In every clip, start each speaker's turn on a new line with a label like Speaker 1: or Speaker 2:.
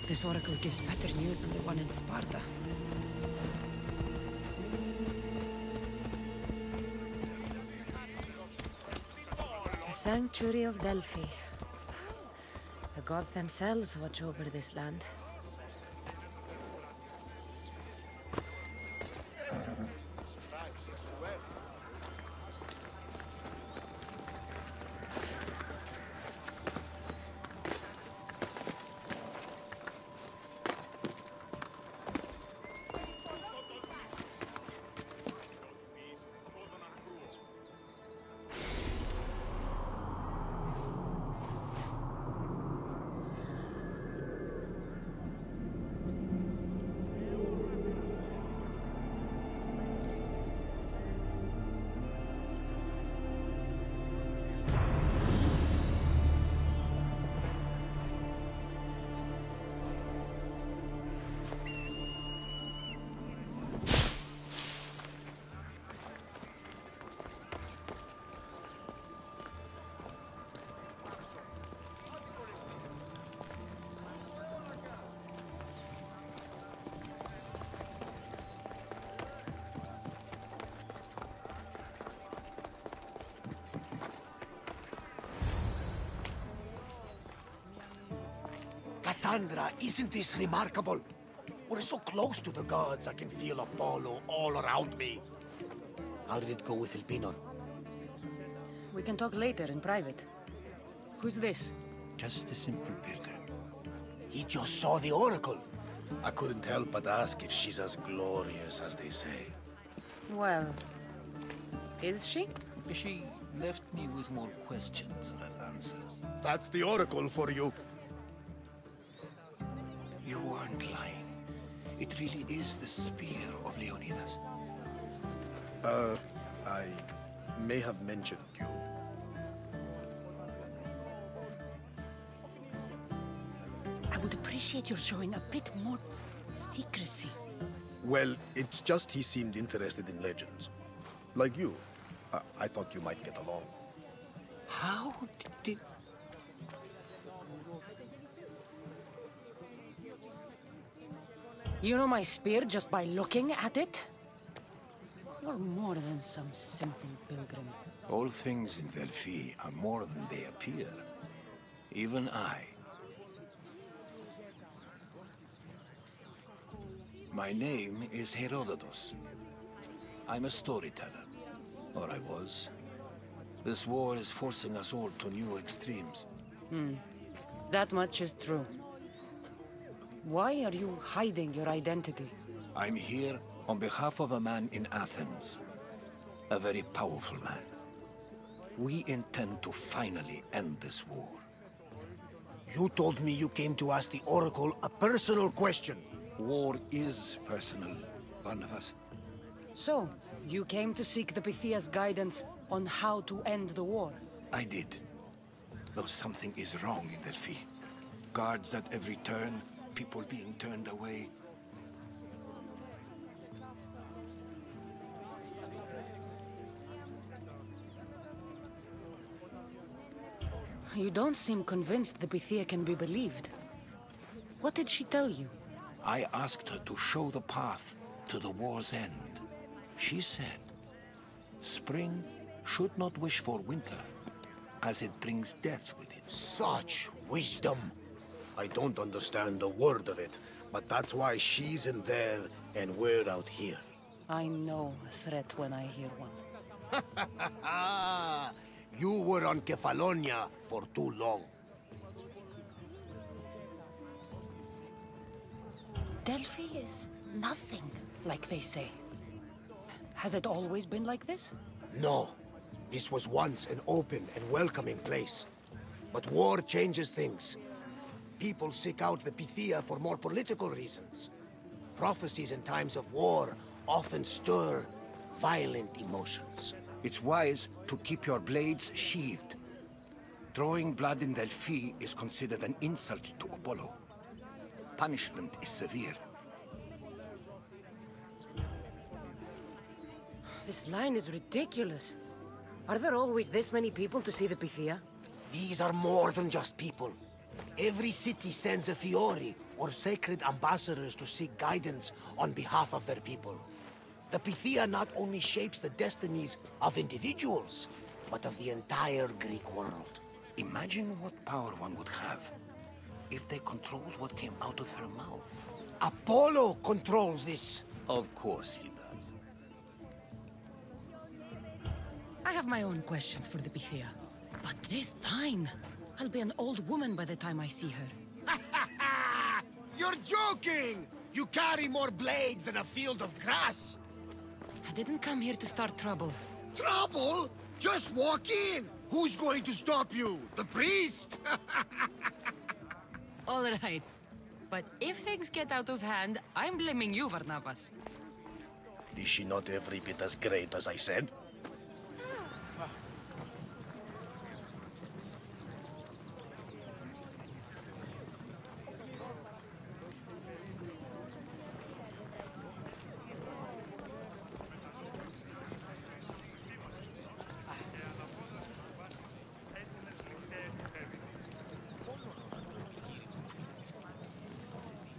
Speaker 1: This oracle gives better news than the one in Sparta. The Sanctuary of Delphi. The gods themselves watch over this land.
Speaker 2: Cassandra, isn't this remarkable? We're so close to the gods, I can feel Apollo all around me. How did it go with Elpinor?
Speaker 1: We can talk later in private. Who's this?
Speaker 3: Just a simple pilgrim.
Speaker 2: He just saw the oracle. I couldn't help but ask if she's as glorious as they say.
Speaker 1: Well, is she?
Speaker 3: She left me with more questions than answers.
Speaker 2: That's the oracle for you.
Speaker 3: You weren't lying. It really is the spear of Leonidas.
Speaker 2: I may have mentioned you.
Speaker 1: I would appreciate your showing a bit more secrecy.
Speaker 2: Well, it's just he seemed interested in legends. Like you. I thought you might get along.
Speaker 3: How did...
Speaker 1: You know my spear just by looking at it? You're more than some simple pilgrim.
Speaker 3: All things in Delphi are more than they appear. Even I. My name is Herodotus. I'm a storyteller. Or I was. This war is forcing us all to new extremes.
Speaker 1: That much is true. Why are you hiding your identity?
Speaker 3: I'm here on behalf of a man in Athens. A very powerful man. We intend to finally end this war.
Speaker 2: You told me you came to ask the oracle a personal question.
Speaker 3: War is personal, Barnabas.
Speaker 1: So, you came to seek the Pythia's guidance on how to end the war?
Speaker 3: I did. Though something is wrong in Delphi. Guards at every turn, people being turned away.
Speaker 1: You don't seem convinced the Pythia can be believed. What did she tell you?
Speaker 3: I asked her to show the path to the war's end. She said, spring should not wish for winter, as it brings death with it.
Speaker 2: Such wisdom. I don't understand a word of it, but that's why she's in there and we're out here.
Speaker 1: I know a threat when I hear one.
Speaker 2: You were on Kefalonia for too long.
Speaker 1: Delphi is nothing, like they say. Has it always been like this?
Speaker 2: No. This was once an open and welcoming place. But war changes things. People seek out the Pythia for more political reasons. Prophecies in times of war often stir violent emotions.
Speaker 3: It's wise to keep your blades sheathed. Drawing blood in Delphi is considered an insult to Apollo. Punishment is severe.
Speaker 1: This line is ridiculous. Are there always this many people to see the Pythia?
Speaker 2: These are more than just people. Every city sends a Fiori, or sacred ambassadors to seek guidance on behalf of their people. The Pythia not only shapes the destinies of individuals, but of the entire Greek world.
Speaker 3: Imagine what power one would have if they controlled what came out of her mouth.
Speaker 2: Apollo controls this.
Speaker 3: Of course he does.
Speaker 1: I have my own questions for the Pythia. But this line... I'll be an old woman by the time I see her.
Speaker 2: You're joking! You carry more blades than a field of grass!
Speaker 1: I didn't come here to start trouble.
Speaker 2: Trouble? Just walk in! Who's going to stop you? The priest?
Speaker 1: All right. But if things get out of hand, I'm blaming you, Varnavas.
Speaker 2: Is she not every bit as great as I said?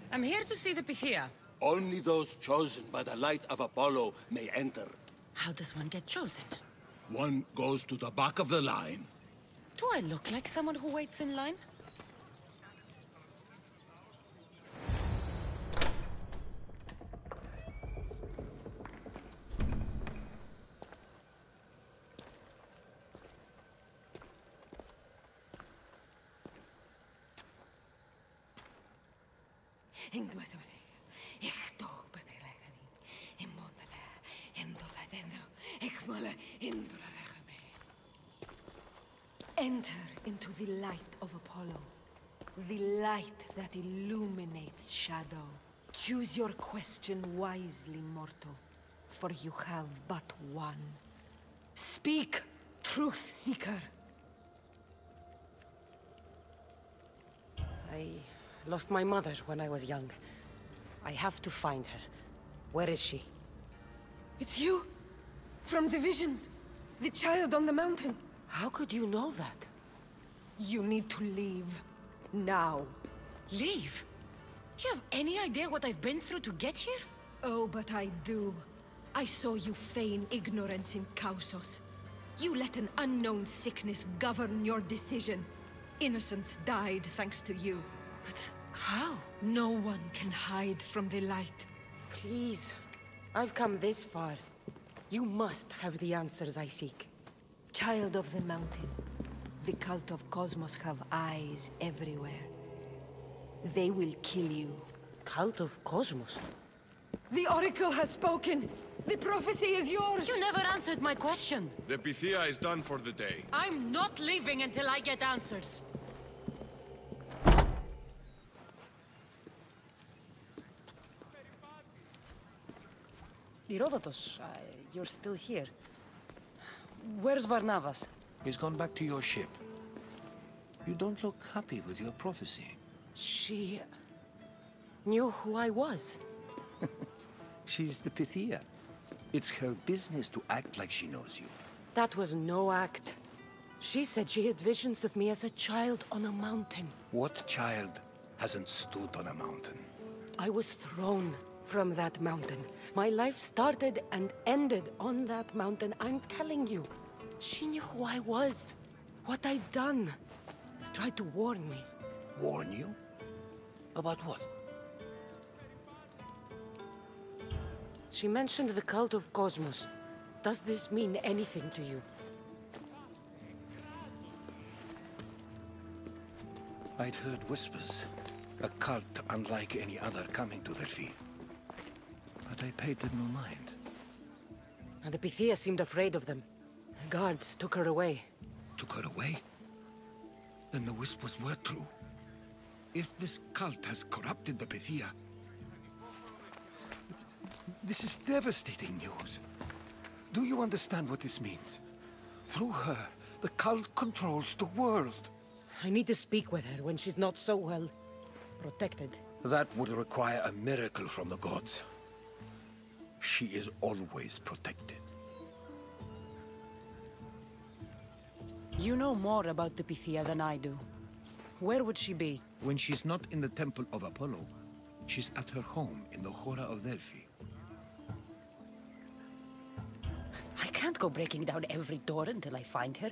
Speaker 1: I'm here to see the Pythia.
Speaker 4: Only those chosen by the light of Apollo may enter.
Speaker 1: How does one get chosen?
Speaker 4: One goes to the back of the line.
Speaker 1: Do I look like someone who waits in line?
Speaker 5: Enter into the light of Apollo, the light that illuminates shadow. Choose your question wisely, mortal, for you have but one. Speak, truth seeker.
Speaker 1: I lost my mother when I was young. I have to find her. Where is she?
Speaker 5: It's you! From the visions! The child on the mountain!
Speaker 1: How could you know that?
Speaker 5: You need to leave. Now.
Speaker 1: Leave? Do you have any idea what I've been through to get here?
Speaker 5: Oh, but I do. I saw you feign ignorance in Kausos. You let an unknown sickness govern your decision. Innocents died thanks to you.
Speaker 1: But how?
Speaker 5: No one can hide from the light.
Speaker 1: Please. I've come this far. You must have the answers I seek.
Speaker 5: Child of the mountain, the cult of Cosmos have eyes everywhere. They will kill you.
Speaker 1: Cult of Cosmos?
Speaker 5: The Oracle has spoken! The prophecy is yours!
Speaker 1: You never answered my question!
Speaker 6: The Pythia is done for the day.
Speaker 1: I'm not leaving until I get answers! Herodotus, you're still here. Where's Varnavas?
Speaker 3: He's gone back to your ship. You don't look happy with your prophecy.
Speaker 1: She... knew who I was.
Speaker 3: She's the Pythia. It's her business to act like she knows you.
Speaker 1: That was no act. She said she had visions of me as a child on a mountain.
Speaker 3: What child hasn't stood on a mountain?
Speaker 1: I was thrown from that mountain. My life started and ended on that mountain, I'm telling you. She knew who I was, what I'd done. She tried to warn me.
Speaker 3: Warn you? About what?
Speaker 1: She mentioned the cult of Cosmos. Does this mean anything to you?
Speaker 3: I'd heard whispers. A cult unlike any other coming to dEaDliE. But I paid them no mind.
Speaker 1: And the Pythia seemed afraid of them. The guards took her away.
Speaker 3: Took her away? Then the whispers were true. If this cult has corrupted the Pythia... This is devastating news. Do you understand what this means? Through her, the cult controls the world.
Speaker 1: I need to speak with her when she's not so well protected.
Speaker 3: That would require a miracle from the gods. She is always protected.
Speaker 1: You know more about the Pythia than I do. Where would she be?
Speaker 3: When she's not in the Temple of Apollo, she's at her home in the Hora of Delphi.
Speaker 1: I can't go breaking down every door until I find her.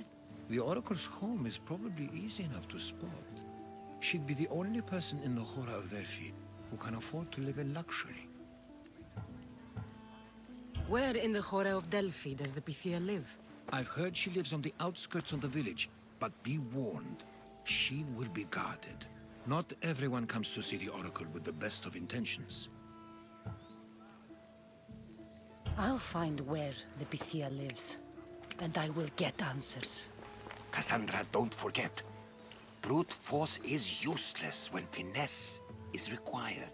Speaker 3: The Oracle's home is probably easy enough to spot. She'd be the only person in the Hora of Delphi who can afford to live in luxury.
Speaker 1: Where in the Hora of Delphi does the Pythia live?
Speaker 3: I've heard she lives on the outskirts of the village, but be warned, she will be guarded. Not everyone comes to see the Oracle with the best of intentions.
Speaker 1: I'll find where the Pythia lives, and I will get answers.
Speaker 3: Cassandra, don't forget. Brute force is useless when finesse is required.